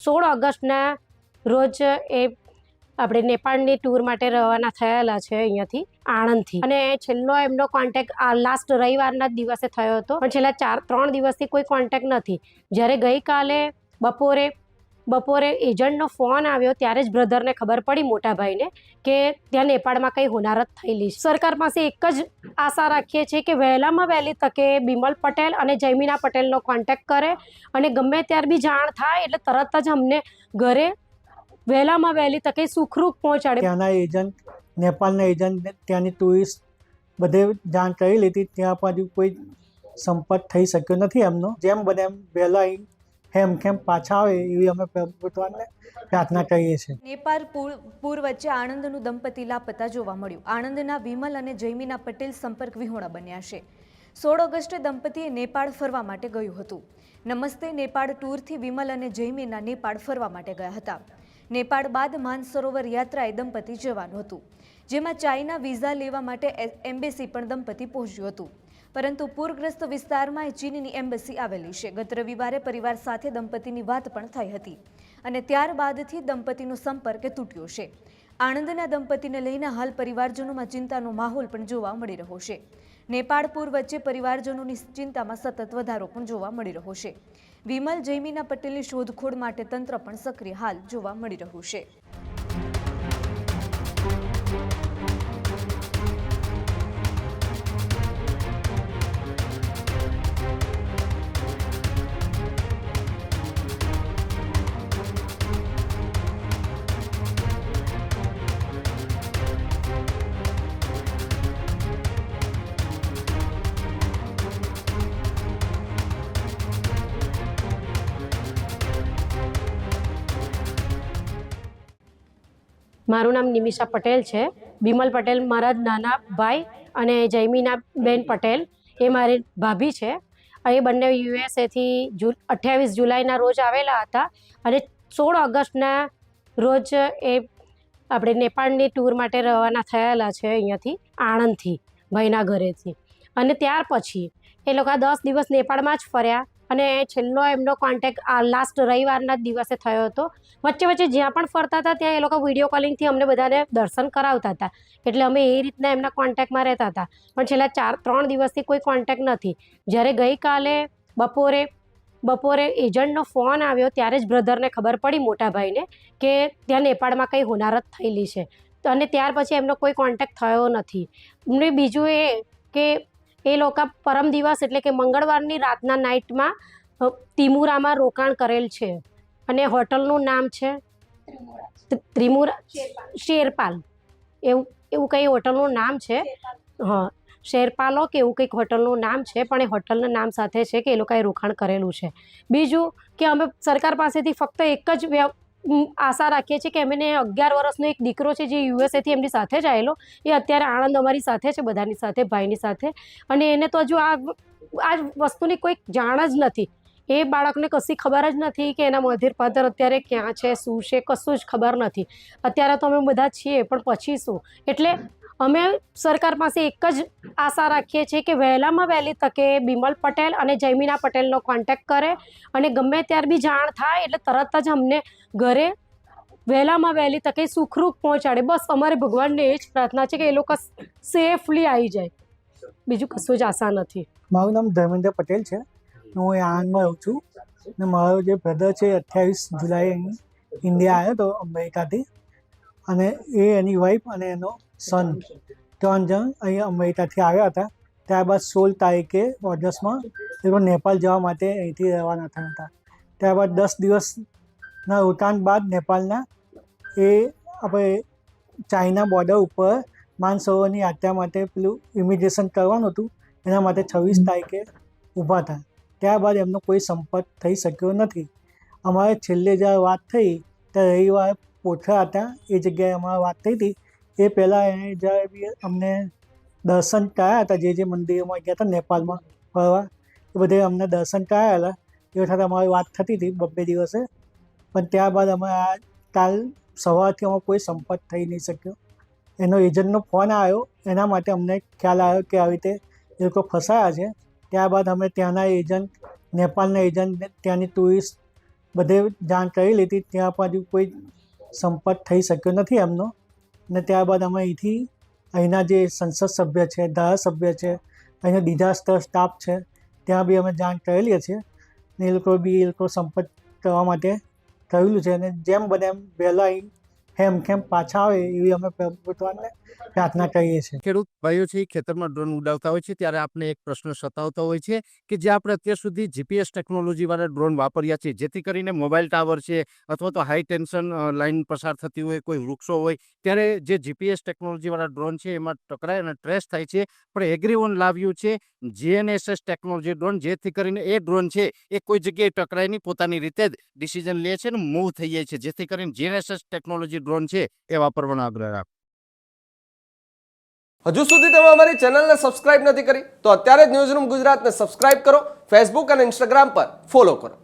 16 ઓગસ્ટના રોજ એ આપણે નેપાળની ટૂર માટે રવાના થયેલા છે અહીંયાથી આણંદથી, અને છેલ્લો એમનો કોન્ટેક્ટ લાસ્ટ રવિવારના જ દિવસે થયો હતો, પણ છેલ્લા 3 દિવસથી કોઈ કોન્ટેક્ટ નથી. જ્યારે ગઈકાલે બપોરે એજન્ટનો ફોન આવ્યો ત્યારે જ બ્રધરને ખબર પડી, મોટા ભાઈને, કે ત્યાં નેપાળમાં કંઈ હોનારત થયેલી છે. સરકાર પાસે એક જ આશા રાખીએ છીએ કે વહેલામાં વહેલી તકે બિમલ પટેલ અને જયમીના પટેલનો કોન્ટેક્ટ કરે, અને ગમે ત્યારે બી જાણ થાય એટલે તરત જ અમને ઘરે વહેલામાં વહેલી તકે સુખરૂપ પહોંચાડે. ત્યાંના એજન્ટ, નેપાળના એજન્ટ, ત્યાંની ટુરિસ્ટ બધે જાણ કરી લીધી. ત્યાં પણ કોઈ સંપર્ક થઈ શક્યો નથી એમનો. જેમ બને એમ વહેલા હેમખેમ પાછા આવે એવી અમે ભગવાનને પ્રાર્થના કરીએ છીએ. નેપાળ પૂર વચ્ચે આણંદનું દંપતી લાપતા જોવા મળ્યું. આણંદના વિમલ અને જયમીના પટેલ સંપર્ક વિહોણા બન્યા છે. 16 ઓગસ્ટે દંપતીએ નેપાળ ફરવા માટે ગયું હતું. નમસ્તે નેપાળ ટૂરથી વિમલ અને જયમીના નેપાળ ફરવા માટે ગયા હતા. નેપાળ બાદ માનસરોવર યાત્રાએ દંપતી જવાનું હતું, જેમાં ચાઇના વિઝા લેવા માટે એમ્બેસી પણ દંપતી પહોંચ્યું હતું. પરંતુ પૂરગ્રસ્ત વિસ્તારમાં ચીનની એમ્બેસી આવેલી છે. ગત રવિવારે પરિવાર સાથે દંપતીની વાત પણ થઈ હતી, અને ત્યારબાદથી દંપતીનો સંપર્ક તૂટ્યો છે. આણંદના દંપતીને લઈને હાલ પરિવારજનોમાં ચિંતાનો માહોલ પણ જોવા મળી રહ્યો છે. નેપાળ પૂર વચ્ચે પરિવારજનોની ચિંતામાં સતત વધારો પણ જોવા મળી રહ્યો છે. વિમલ જયમીના પટેલની શોધખોળ માટે તંત્ર પણ સક્રિય હાલ જોવા મળી રહ્યું છે. મારું નામ નિમિષા પટેલ છે. બિમલ પટેલ મારા નાના ભાઈ અને જયમીના બેન પટેલ એ મારી ભાભી છે. એ બંને યુએસએથી 28 જુલાઈના રોજ આવેલા હતા, અને 16 ઓગસ્ટના રોજ એ આપણે નેપાળની ટૂર માટે રવાના થયેલા છે અહીંયાથી આણંદથી, ભાઈના ઘરેથી. અને ત્યાર પછી એ લોકો 10 દિવસ નેપાળમાં જ ફર્યા, અને છેલ્લો એમનો કોન્ટેક્ટ લાસ્ટ રવિવારના જ દિવસે થયો હતો. વચ્ચે જ્યાં પણ ફરતા હતા ત્યાં એ લોકો વિડીયો કોલિંગથી અમને બધાને દર્શન કરાવતા હતા, એટલે અમે એ રીતના એમના કોન્ટેક્ટમાં રહેતા હતા. પણ છેલ્લા 3 દિવસથી કોઈ કોન્ટેક્ટ નથી. જ્યારે ગઈકાલે બપોરે એજન્ટનો ફોન આવ્યો ત્યારે જ બ્રધરને ખબર પડી, મોટા ભાઈને, કે ત્યાં નેપાળમાં કંઈ હોનારત થયેલી છે, અને ત્યાર પછી એમનો કોઈ કોન્ટેક્ટ થયો નથી. અને બીજું એ કે એ લોકો પરમ દિવસ એટલે કે મંગળવારની રાતના નાઇટમાં તિમુરામાં રોકાણ કરેલ છે, અને હોટલનું નામ છે ત્રિમુરા શેરપાલ, એવું કંઈ હોટલનું નામ છે. હા, શેરપાલો કે એવું કંઈક હોટલનું નામ છે, પણ એ હોટલના નામ સાથે છે કે એ લોકોએ રોકાણ કરેલું છે. બીજું કે અમે સરકાર પાસેથી ફક્ત એક જ આશા રાખીએ છીએ કે એમને 11 વર્ષનો એક દીકરો છે જે યુએસએથી એમની સાથે જ આવેલો, એ અત્યારે આણંદ અમારી સાથે છે, બધાની સાથે, ભાઈની સાથે. અને એને તો હજુ આ વસ્તુની કોઈ જાણ જ નથી. એ બાળકને કશી ખબર જ નથી કે એના મધર ફાધર અત્યારે ક્યાં છે, શું છે, કશું જ ખબર નથી. અત્યારે તો અમે બધા છીએ, પણ પછી શું? એટલે અમે સરકાર પાસે એક જ આશા રાખીએ છીએ કે વહેલામાં વહેલી તકે બિમલ પટેલ અને જયમીના પટેલનો કોન્ટેક્ટ કરે, અને ગમે ત્યારે બી જાણ થાય એટલે તરત જ અમને ઘરે વહેલામાં વહેલી તકે સુખરૂપ પહોંચાડે. બસ અમારે ભગવાનને એ જ પ્રાર્થના છે કે એ લોકો સેફલી આવી જાય, બીજું કશું જ આશા નથી. મારું નામ ધર્મેન્દ્ર પટેલ છે. હું અહીં આણંદમાં રહું છું, અને મારો જે બ્રધર છે 28 જુલાઈ અહીં ઇન્ડિયા આવ્યો હતો અમેરિકાથી, અને એની વાઈફ અને એનો સન 3 જણ અહીં અમેરિકાથી આવ્યા હતા. ત્યારબાદ 16 તારીખે ઓગસ્ટમાં એ લોકો નેપાળ જવા માટે અહીંથી રવાના થયા હતા. ત્યારબાદ 10 દિવસના રોકાણ બાદ નેપાળના એ આપણે ચાઇના બોર્ડર ઉપર માનસરોવરની યાત્રા માટે પેલું ઇમિગ્રેશન કરવાનું હતું, એના માટે 26 તારીખે ઊભા હતા. ત્યારબાદ એમનો કોઈ સંપર્ક થઈ શક્યો નથી. અમારે છેલ્લે જ્યારે વાત થઈ ત્યારે રવિવારે પોખરા હતા, એ જગ્યાએ અમારે વાત થઈ હતી. એ પહેલાં એને જ્યારે બી અમને દર્શન કરાયા હતા, જે મંદિરોમાં ગયા હતા નેપાળમાં ફરવા, એ બધે અમને દર્શન કરાયેલા. એ વખતે અમારી વાત થતી હતી 2 દિવસે, પણ ત્યારબાદ અમે કાલ સવારથી અમારો કોઈ સંપર્ક થઈ નહીં શક્યો. એનો એજન્ટનો ફોન આવ્યો, એના માટે અમને ખ્યાલ આવ્યો કે આવી રીતે એ લોકો ફસાયા છે. ત્યારબાદ અમે ત્યાંના એજન્ટ, નેપાળના એજન્ટ, ત્યાંની ટુરિસ્ટ બધે જાણ કરી લીધી, ત્યાં પણ હજુ કોઈ સંપર્ક થઈ શક્યો નથી એમનો. અને ત્યારબાદ અમે અહીંના જે સંસદ સભ્ય છે, ધારાસભ્ય છે, અહીંનો ડિઝાસ્ટર સ્ટાફ છે, ત્યાં બી અમે જાણ કરેલી છે ને એ લોકો સંપર્ક કરવા માટે કહેલું છે. અને જેમ બને એમ વહેલા અહીં હેમખેમ પાછા આવે એવી અમે પ્રભુત્વને પ્રાર્થના કરીએ છીએ. ખેડૂત ભાઈઓ છે ખેતરમાં ડ્રોન ઉડાવતા હોય છે ત્યારે આપણે એક પ્રશ્ન સતાવતો હોય છે કે જે આપણે અત્યાર સુધી જીપીએસ ટેકનોલોજીવાળા ડ્રોન વાપર્યા છે, જેથી કરીને મોબાઈલ ટાવર છે અથવા તો હાઈ ટેન્શન લાઇન પસાર થતી હોય, કોઈ વૃક્ષો હોય, ત્યારે જે જીપીએસ ટેકનોલોજીવાળા ડ્રોન છે એમાં ટકરાય અને ટ્રેસ થાય છે. પણ એગ્રીઓન લાવ્યું છે GNSS ટેકનોલોજી ડ્રોન, જેથી કરીને એ ડ્રોન છે એ કોઈ જગ્યાએ ટકરાય નહીં, પોતાની રીતે જ ડિસિઝન લે છે અને મૂવ થઈ જાય છે, જેથી કરીને GNSS ટેકનોલોજી ડ્રોન છે એ વાપરવાનો આગ્રહ રાખો. હજુ સુધી તમે અમારી ચેનલને સબસ્ક્રાઇબ નથી કરી તો અત્યારે જ ન્યૂઝરૂમ ગુજરાતને સબસ્ક્રાઇબ કરો, ફેસબુક અને ઇન્સ્ટાગ્રામ પર ફોલો કરો.